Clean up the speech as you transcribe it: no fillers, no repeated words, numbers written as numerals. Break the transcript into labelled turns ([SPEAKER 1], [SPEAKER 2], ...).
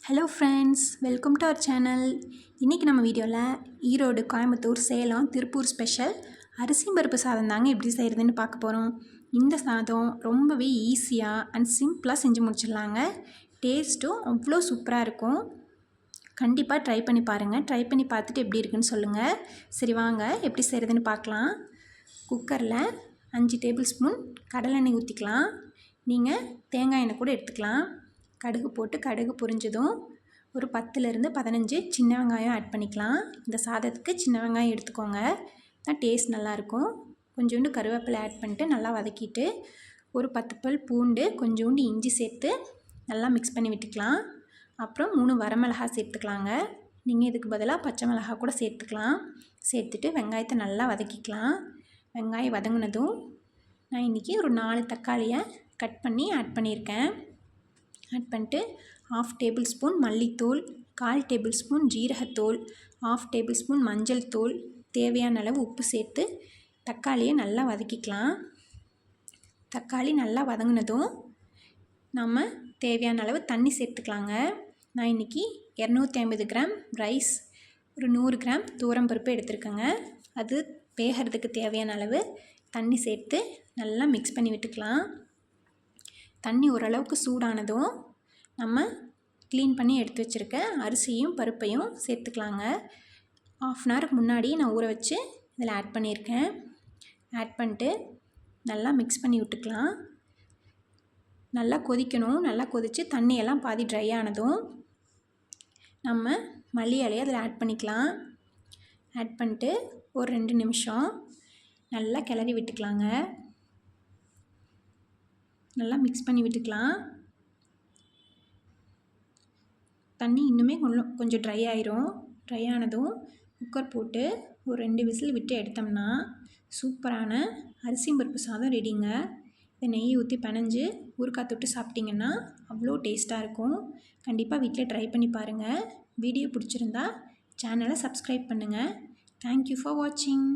[SPEAKER 1] Hello friends, welcome to our channel. இன்றைக்கி நம்ம வீடியோவில் ஈரோடு, கோயம்புத்தூர், சேலம், திருப்பூர் ஸ்பெஷல் அரிசி பருப்பு சாதம் தாங்க எப்படி செய்கிறதுன்னு பார்க்க போகிறோம். இந்த சாதம் ரொம்பவே ஈஸியாக அண்ட் சிம்பிளாக செஞ்சு முடிச்சிடலாங்க. டேஸ்ட்டும் அவ்வளோ சூப்பராக இருக்கும். கண்டிப்பாக ட்ரை பண்ணி பாருங்கள். ட்ரை பண்ணி பார்த்துட்டு எப்படி இருக்குன்னு சொல்லுங்கள். சரி வாங்க எப்படி செய்கிறதுன்னு பார்க்கலாம். குக்கரில் 5 டேபிள் ஸ்பூன் கடலெண்ணெய் ஊற்றிக்கலாம். நீங்கள் தேங்காய் எண்ணெய் கூட எடுத்துக்கலாம். கடுகு போட்டு கடுகு பொரிஞ்சதும் ஒரு 10லேருந்து 15 சின்ன வெங்காயம் ஆட் பண்ணிக்கலாம். இந்த சாதத்துக்கு சின்ன வெங்காயம் எடுத்துக்கோங்க, தான் டேஸ்ட் நல்லாயிருக்கும். கொஞ்சோண்டு கருவேப்பிலை ஆட் பண்ணிட்டு நல்லா வதக்கிட்டு ஒரு 10 பல் பூண்டு, கொஞ்சோண்டு இஞ்சி சேர்த்து நல்லா மிக்ஸ் பண்ணி விட்டுக்கலாம். அப்புறம் 3 வரமிளகாய் சேர்த்துக்கலாங்க. நீங்கள் இதுக்கு பதிலாக பச்சை மிளகாய் கூட சேர்த்துக்கலாம். சேர்த்துட்டு வெங்காயத்தை நல்லா வதக்கிக்கலாம். வெங்காயம் வதங்கினதும் நான் இன்றைக்கி ஒரு 4 தக்காளியை கட் பண்ணி ஆட் பண்ணியிருக்கேன். ஆட் பண்ணிட்டு 1/2 டேபிள் ஸ்பூன் மல்லித்தூள், 1/4 டேபிள் ஸ்பூன் ஜீரகத்தூள், 1/2 டேபிள் ஸ்பூன் மஞ்சள் தூள், தேவையான அளவு உப்பு சேர்த்து தக்காளியை நல்லா வதக்கிக்கலாம். தக்காளி நல்லா வதங்கினதும் நம்ம தேவையான அளவு தண்ணி சேர்த்துக்கலாங்க. நான் இன்றைக்கி 250 கிராம் ரைஸ், ஒரு 100 கிராம் துவரம்பருப்பு எடுத்துருக்கேங்க. அது வேகிறதுக்கு தேவையான அளவு தண்ணி சேர்த்து நல்லா மிக்ஸ் பண்ணி விட்டுக்கலாம். தண்ணி ஓரளவுக்கு சூடானதும் நம்ம க்ளீன் பண்ணி எடுத்து வச்சுருக்க அரிசியும் பருப்பையும் சேர்த்துக்கலாங்க. 1/2 அன் ஹவருக்கு முன்னாடி நான் ஊற வச்சு இதில் ஆட் பண்ணியிருக்கேன். ஆட் பண்ணிட்டு நல்லா மிக்ஸ் பண்ணி விட்டுக்கலாம். நல்லா கொதிக்கணும். நல்லா கொதித்து தண்ணியெல்லாம் பாதி ட்ரை ஆனதும் நம்ம மல்லி இலையை அதில் ஆட் பண்ணிக்கலாம். ஆட் பண்ணிட்டு ஒரு 2 நிமிஷம் நல்லா கிளறி விட்டுக்கலாங்க. நல்லா மிக்ஸ் பண்ணி விட்டுக்கலாம். தண்ணி இன்னுமே கொஞ்சம் ட்ரை ஆயிரும். ட்ரை ஆனதும் குக்கர் போட்டு ஒரு 2 விசில் விட்டு எடுத்தோம்னா சூப்பரான அரிசி பருப்பு சாதம் ரெடிங்க. இதை நெய் ஊற்றி பிணைஞ்சு ஊறுகாய் தொட்டு சாப்பிட்டிங்கன்னா அவ்வளோ டேஸ்ட்டாக இருக்கும். கண்டிப்பாக வீட்டில் ட்ரை பண்ணி பாருங்கள். வீடியோ பிடிச்சிருந்தா சேனலை சப்ஸ்கிரைப் பண்ணுங்கள். தேங்க்யூ ஃபார் வாட்சிங்.